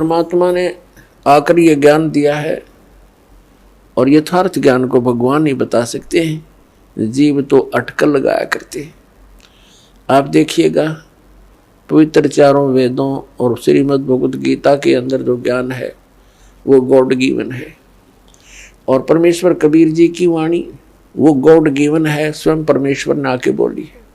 परमात्मा ने आकर ये ज्ञान दिया है और यथार्थ ज्ञान को भगवान ही बता सकते हैं, जीव तो अटकल लगाया करते हैं। आप देखिएगा पवित्र चारों वेदों और श्रीमद् भगवद गीता के अंदर जो ज्ञान है वो गॉड गिवन है, और परमेश्वर कबीर जी की वाणी वो गॉड गिवन है, स्वयं परमेश्वर ने आके बोली है।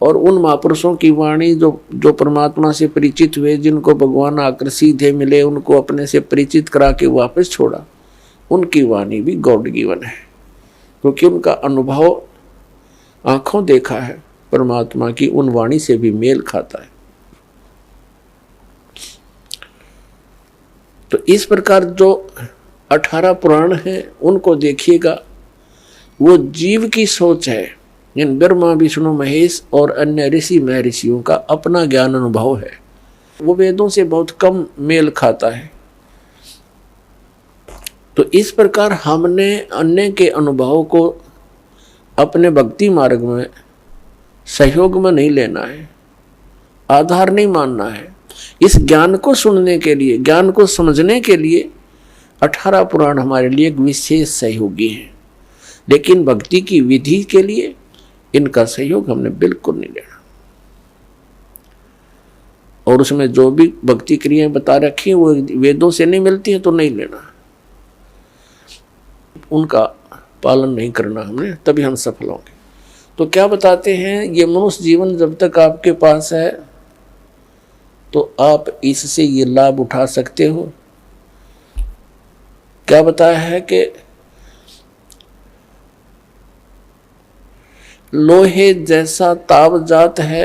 और उन महापुरुषों की वाणी जो परमात्मा से परिचित हुए, जिनको भगवान आकर सीधे मिले, उनको अपने से परिचित करा के वापस छोड़ा, उनकी वाणी भी गॉड गिवन है, क्योंकि उनका अनुभव आंखों देखा है परमात्मा की उन वाणी से भी मेल खाता है। तो इस प्रकार जो 18 पुराण हैं उनको देखिएगा, वो जीव की सोच है। इन ब्रह्मा विष्णु महेश और अन्य ऋषि महर्षियों का अपना ज्ञान अनुभव है, वो वेदों से बहुत कम मेल खाता है। तो इस प्रकार हमने अन्य के अनुभव को अपने भक्ति मार्ग में सहयोग में नहीं लेना है, आधार नहीं मानना है। इस ज्ञान को सुनने के लिए, ज्ञान को समझने के लिए 18 पुराण हमारे लिए एक विशेष सहयोगी हैं, लेकिन भक्ति की विधि के लिए इनका सहयोग हमने बिल्कुल नहीं लेना। और उसमें जो भी भक्ति क्रियाएं बता रखी हैं वो वेदों से नहीं मिलती हैं तो नहीं लेना, उनका पालन नहीं करना हमने, तभी हम सफल होंगे। तो क्या बताते हैं, ये मनुष्य जीवन जब तक आपके पास है तो आप इससे ये लाभ उठा सकते हो। क्या बताया है कि लोहे जैसा ताव जात है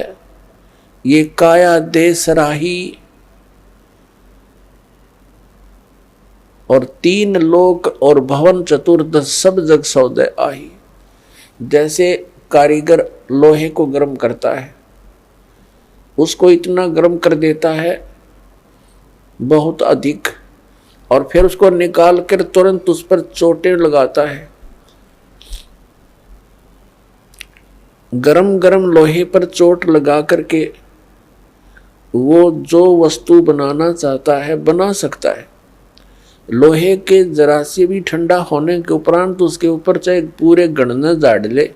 ये काया दे सराही, और 3 लोक और भवन चतुर्दश सब जग सौदे आही। जैसे कारीगर लोहे को गर्म करता है, उसको इतना गर्म कर देता है बहुत अधिक, और फिर उसको निकाल कर तुरंत उस पर चोटें लगाता है। गरम गरम लोहे पर चोट लगा करके वो जो वस्तु बनाना चाहता है बना सकता है। लोहे के जरा से भी ठंडा होने के उपरांत उसके ऊपर चाहे पूरे गणना झाड़ ले,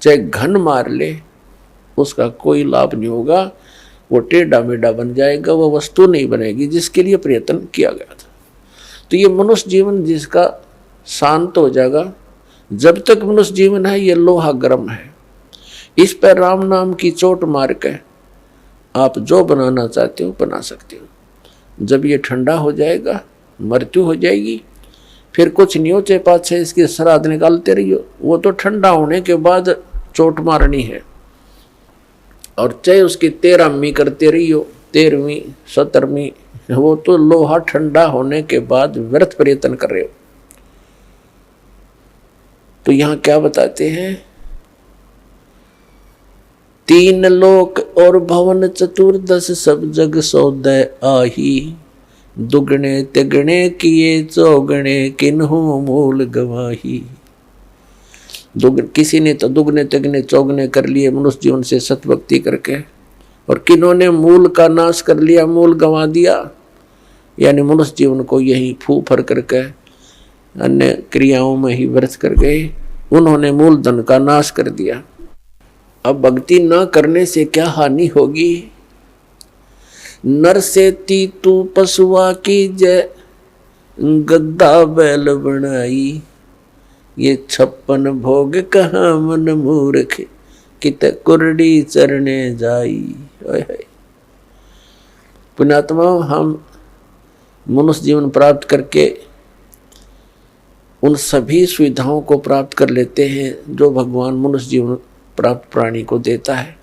चाहे घन मार ले, उसका कोई लाभ नहीं होगा। वो टेढ़ा मेढ़ा बन जाएगा, वो वस्तु नहीं बनेगी जिसके लिए प्रयत्न किया गया था। तो ये मनुष्य जीवन जिसका शांत हो जाएगा, जब तक मनुष्य जीवन है ये लोहा गर्म है, इस पर राम नाम की चोट मार के आप जो बनाना चाहते हो बना सकते हो। जब ये ठंडा हो जाएगा, मृत्यु हो जाएगी, फिर कुछ नहीं हो, चाहे पाछे इसके श्राद्ध निकालते रहियो, वो तो ठंडा होने के बाद चोट मारनी है। और चाहे उसकी 13वीं करते रहियो, 13वीं 17वीं, वो तो लोहा ठंडा होने के बाद व्यर्थ प्रयत्न कर रहे हो। तो यहां क्या बताते हैं, 3 लोक और भवन चतुर्दश सब जग सौदे आही, दुगने तिगने किए चौगने किन्हु मूल गवाही। किसी ने तो दुगने तिगने चौगने कर लिए मनुष्य जीवन से सतभक्ति करके, और किन्होंने मूल का नाश कर लिया, मूल गंवा दिया, यानी मनुष्य जीवन को यही फूफर करके अन्य क्रियाओं में ही व्यर्थ कर गए, उन्होंने मूल धन का नाश कर दिया। अब भक्ति न करने से क्या हानि होगी। नर से तू पशुआ की जय, गद्दा बैल बनाई, ये 56 भोग कहाँ मन मूर्ख, कित कुरडी चरने जाई। पुण्यात्मा, हम मनुष्य जीवन प्राप्त करके उन सभी सुविधाओं को प्राप्त कर लेते हैं जो भगवान मनुष्य जीवन प्राप्त प्राणी को देता है।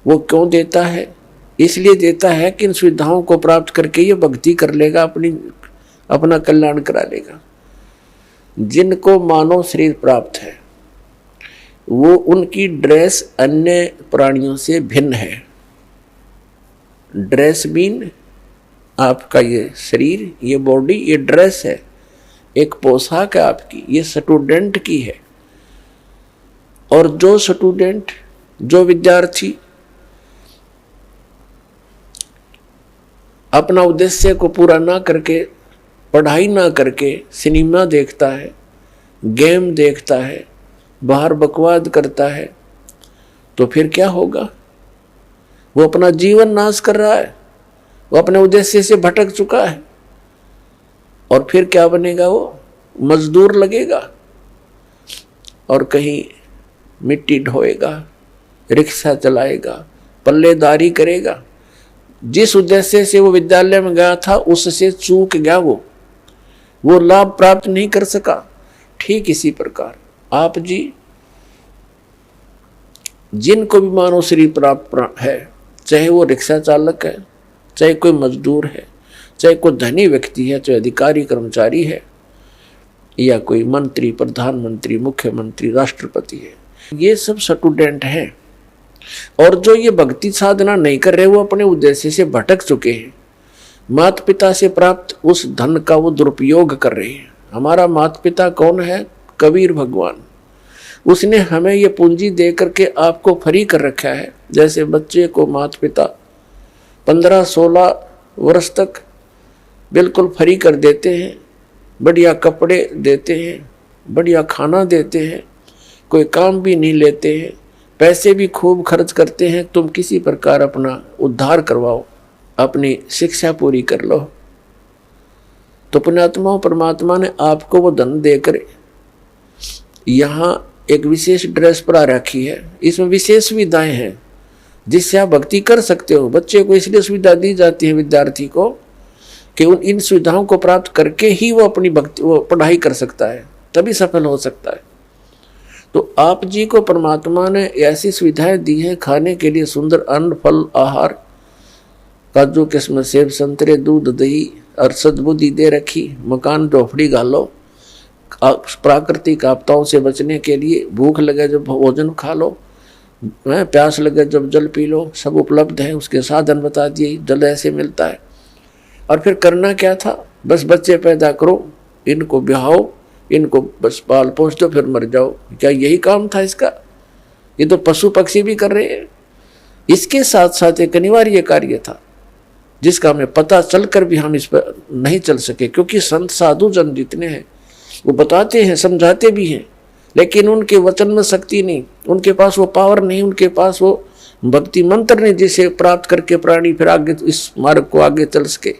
वो क्यों देता है? इसलिए देता है कि इन सुविधाओं को प्राप्त करके ये भक्ति कर लेगा, अपना कल्याण करा लेगा। जिनको मानव शरीर प्राप्त है वो उनकी ड्रेस अन्य प्राणियों से भिन्न है। ड्रेस मीन आपका ये शरीर, ये बॉडी, ये ड्रेस है, एक पोशाक है आपकी, ये स्टूडेंट की है। और जो स्टूडेंट, जो विद्यार्थी अपना उद्देश्य को पूरा ना करके, पढ़ाई ना करके सिनेमा देखता है, गेम देखता है, बाहर बकवाद करता है, तो फिर क्या होगा? वो अपना जीवन नाश कर रहा है, वो अपने उद्देश्य से भटक चुका है। और फिर क्या बनेगा? वो मजदूर लगेगा और कहीं मिट्टी ढोएगा, रिक्शा चलाएगा, पल्लेदारी करेगा। जिस उद्देश्य से वो विद्यालय में गया था उससे चूक गया, वो लाभ प्राप्त नहीं कर सका। ठीक इसी प्रकार आप जी जिनको भी मानव शरीर प्राप्त है, चाहे वो रिक्शा चालक है, चाहे कोई मजदूर है, चाहे कोई धनी व्यक्ति है, चाहे अधिकारी कर्मचारी है, या कोई मंत्री, प्रधानमंत्री, मुख्यमंत्री, राष्ट्रपति है, ये सब स्टूडेंट हैं। और जो ये भक्ति साधना नहीं कर रहे वो अपने उद्देश्य से भटक चुके हैं। माता पिता से प्राप्त उस धन का वो दुरुपयोग कर रहे हैं। हमारा माता पिता कौन है? कबीर भगवान। उसने हमें ये पूंजी दे करके आपको फ्री कर रखा है। जैसे बच्चे को माता पिता 15-16 वर्ष तक बिल्कुल फ्री कर देते हैं, बढ़िया कपड़े देते हैं, बढ़िया खाना देते हैं, कोई काम भी नहीं लेते हैं, पैसे भी खूब खर्च करते हैं। तुम किसी प्रकार अपना उद्धार करवाओ, अपनी शिक्षा पूरी कर लो। तो पुण्यात्माओं, परमात्मा ने आपको वो धन देकर यहाँ एक विशेष ड्रेस पर रखी है। इसमें विशेष सुविधाएं हैं जिससे आप भक्ति कर सकते हो। बच्चे को इसलिए सुविधा दी जाती है, विद्यार्थी को, कि उन इन सुविधाओं को प्राप्त करके ही वो अपनी भक्ति, वो पढ़ाई कर सकता है, तभी सफल हो सकता है। तो आप जी को परमात्मा ने ऐसी सुविधाएं दी हैं खाने के लिए, सुंदर अन्न, फल, आहार, काजू किस्म, सेब, संतरे, दूध, दही और सद्बुद्धि दे रखी। मकान झोपड़ी गालो, प्राकृतिक आपदाओं से बचने के लिए भूख लगे जब भोजन खा लो, प्यास लगे जब जल पी लो, सब उपलब्ध है। उसके साधन बता दिए, जल ऐसे मिलता है। और फिर करना क्या था? बस बच्चे पैदा करो, इनको ब्याहो, इनको बस पाल पोस दो, फिर मर जाओ। क्या यही काम था इसका? ये तो पशु पक्षी भी कर रहे हैं। इसके साथ साथ एक अनिवार्य कार्य था जिसका हमें पता चलकर भी हम इस पर नहीं चल सके, क्योंकि संत साधु जन जितने हैं वो बताते हैं, समझाते भी हैं, लेकिन उनके वचन में शक्ति नहीं, उनके पास वो पावर नहीं, उनके पास वो भक्ति मंत्र नहीं जिसे प्राप्त करके प्राणी फिर आगे इस मार्ग को आगे चल सके।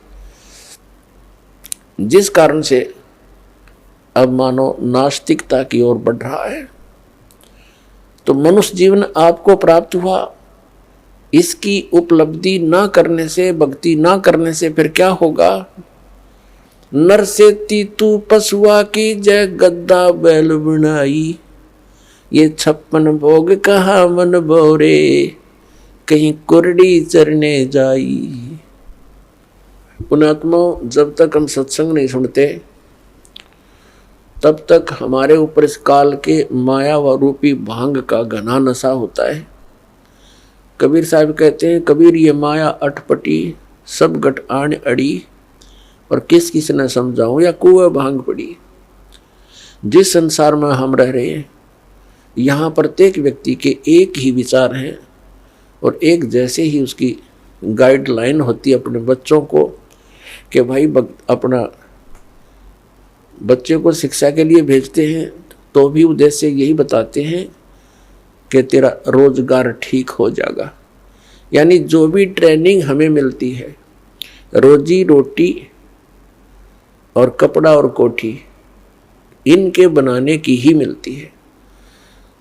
जिस कारण से अब मानो नास्तिकता की ओर बढ़ रहा है। तो मनुष्य जीवन आपको प्राप्त हुआ, इसकी उपलब्धि ना करने से, भक्ति ना करने से फिर क्या होगा? नर से तीतू पशुआ की जय गद्दा बैल बनाई, ये 56 भोग कहा मन बोरे, कहीं कुरडी चरने जाई। पुण्यात्माओं, जब तक हम सत्संग नहीं सुनते तब तक हमारे ऊपर इस काल के माया व रूपी भांग का घना नशा होता है। कबीर साहब कहते हैं, कबीर ये माया अटपटी, सब गट आन अड़ी, और किस किस ने समझाऊं या कुएं भांग पड़ी। जिस संसार में हम रह रहे हैं, यहाँ प्रत्येक व्यक्ति के एक ही विचार हैं और एक जैसे ही उसकी गाइडलाइन होती है अपने बच्चों को, कि भाई अपना बच्चे को शिक्षा के लिए भेजते हैं तो भी उद्देश्य यही बताते हैं कि तेरा रोजगार ठीक हो जाएगा। यानी जो भी ट्रेनिंग हमें मिलती है, रोजी रोटी और कपड़ा और कोठी, इनके बनाने की ही मिलती है।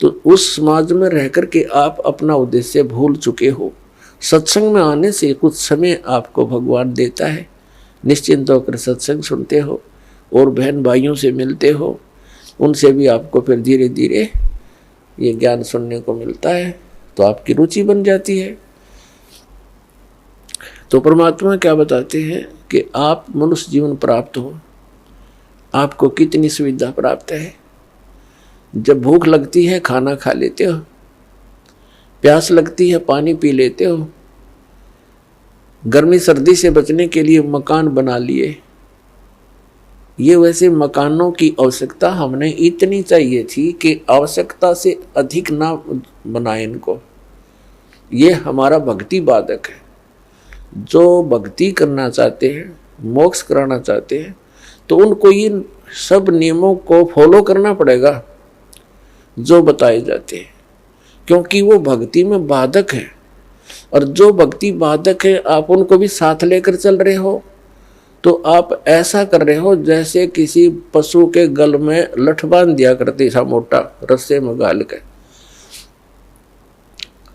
तो उस समाज में रह कर के आप अपना उद्देश्य भूल चुके हो। सत्संग में आने से कुछ समय आपको भगवान देता है, निश्चिंत होकर सत्संग सुनते हो और बहन भाइयों से मिलते हो, उनसे भी आपको फिर धीरे धीरे ये ज्ञान सुनने को मिलता है, तो आपकी रुचि बन जाती है। तो परमात्मा क्या बताते हैं कि आप मनुष्य जीवन प्राप्त हो, आपको कितनी सुविधा प्राप्त है। जब भूख लगती है खाना खा लेते हो, प्यास लगती है पानी पी लेते हो, गर्मी सर्दी से बचने के लिए मकान बना लिए। ये वैसे मकानों की आवश्यकता हमने इतनी चाहिए थी कि आवश्यकता से अधिक ना बनाए इनको, ये हमारा भक्ति बाधक है। जो भक्ति करना चाहते हैं, मोक्ष कराना चाहते हैं, तो उनको इन सब नियमों को फॉलो करना पड़ेगा जो बताए जाते हैं, क्योंकि वो भक्ति में बाधक है। और जो भक्ति बाधक है आप उनको भी साथ लेकर चल रहे हो, तो आप ऐसा कर रहे हो जैसे किसी पशु के गल में लठ बांध दिया करते सा मोटा रस्से में गाल के।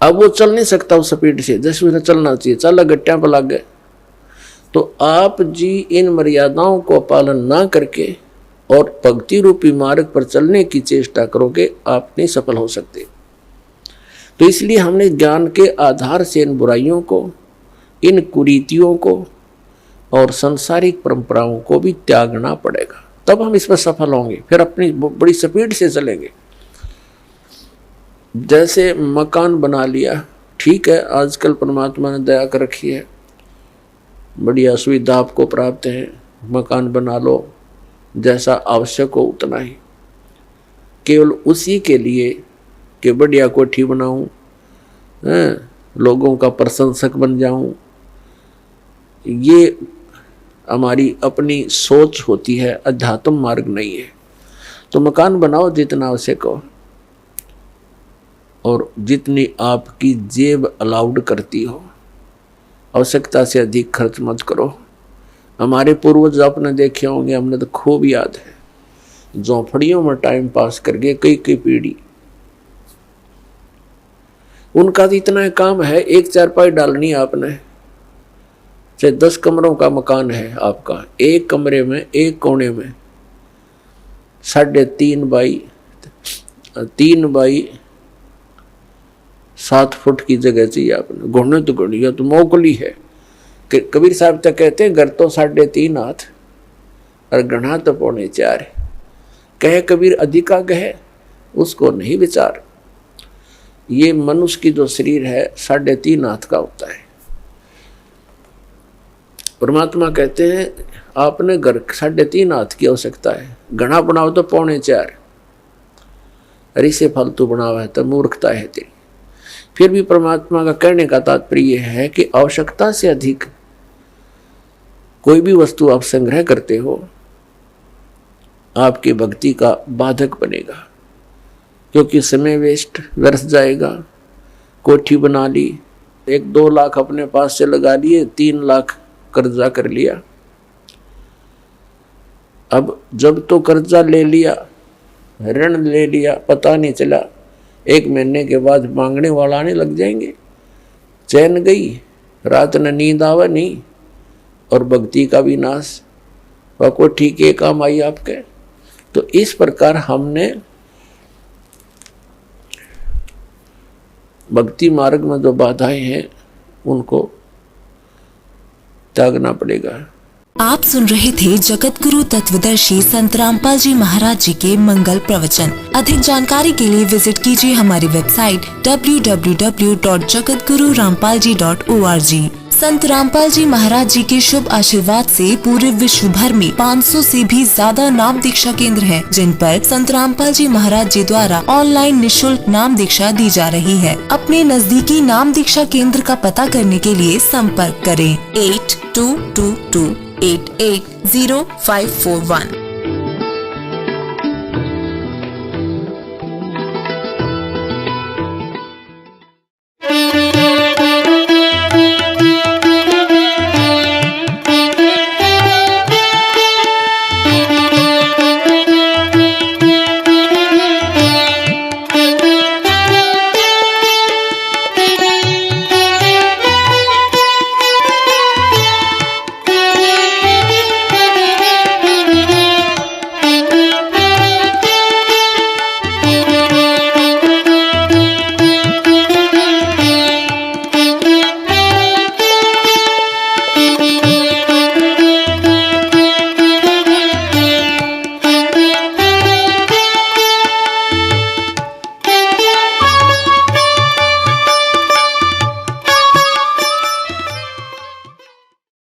अब वो चल नहीं सकता उस स्पीड से जैसे उसे चलना चाहिए, चल गट्टिया पर लग गए। तो आप जी इन मर्यादाओं को पालन ना करके और भक्ति रूपी मार्ग पर चलने की चेष्टा करोगे, आप नहीं सफल हो सकते। तो इसलिए हमने ज्ञान के आधार से इन बुराइयों को, इन कुरीतियों को और सांसारिक परंपराओं को भी त्यागना पड़ेगा, तब हम इसमें सफल होंगे। फिर अपनी बड़ी स्पीड से चलेंगे। जैसे मकान बना लिया, ठीक है, आजकल परमात्मा ने दया कर रखी है, बढ़िया सुविधा आपको प्राप्त है, मकान बना लो, जैसा आवश्यक हो उतना ही, केवल उसी के लिए कि बढ़िया कोठी बनाऊं, लोगों का प्रशंसक बन जाऊं, ये हमारी अपनी सोच होती है, अध्यात्म मार्ग नहीं है। तो मकान बनाओ जितना आवश्यक हो और जितनी आपकी जेब अलाउड करती हो, आवश्यकता से अधिक खर्च मत करो। हमारे पूर्वज आपने देखे होंगे, हमने तो खूब याद है, झोंपड़ियों में टाइम पास करके कई कई पीढ़ी, उनका तो इतना काम है, एक चारपाई डालनी आपने, चाहे 10 कमरों का मकान है आपका, एक कमरे में एक कोने में 3.5 बाई 7 फुट की जगह चाहिए आपने। घुड़ने तो घुड़िया तो मोकली है। कबीर साहब तक कहते हैं घर तो 3.5 हाथ और गढ़ा तो 4.25 है। कहे कबीर अधिका कहे उसको नहीं विचार। ये मनुष्य की जो शरीर है 3.5 हाथ का होता है। परमात्मा कहते हैं आपने घर 3.5 हाथ की आवश्यकता है, घना बनाओ तो 4.25, अरे से फालतू बनावा है तो मूर्खता है तेरी। फिर भी परमात्मा का कहने का तात्पर्य है कि आवश्यकता से अधिक कोई भी वस्तु आप संग्रह करते हो, आपकी भक्ति का बाधक बनेगा, क्योंकि समय वेस्ट व्यर्थ जाएगा। कोठी बना ली, 1-2 लाख अपने पास से लगा लिए, 3 लाख कर्जा कर लिया। अब जब तो कर्जा ले लिया, ऋण ले लिया, पता नहीं चला, 1 महीने के बाद मांगने वाला आने लग जाएंगे। चैन गई, रात न नींद आवा नहीं, और भक्ति का भी नाश। वह को ठीक है काम आई आपके। तो इस प्रकार हमने भक्ति मार्ग में जो बाधाएं हैं उनको त्यागना पड़ेगा। आप सुन रहे थे जगत गुरु तत्वदर्शी संत रामपाल जी महाराज जी के मंगल प्रवचन। अधिक जानकारी के लिए विजिट कीजिए हमारी वेबसाइट www.jagatgururampalji.org। संत रामपाल जी महाराज जी के शुभ आशीर्वाद से पूरे विश्व भर में 500 से भी ज्यादा नाम दीक्षा केंद्र हैं, जिन पर संत रामपाल जी महाराज जी द्वारा ऑनलाइन निःशुल्क नाम दीक्षा दी जा रही है। अपने नजदीकी नाम दीक्षा केंद्र का पता करने के लिए संपर्क करें 8222880541।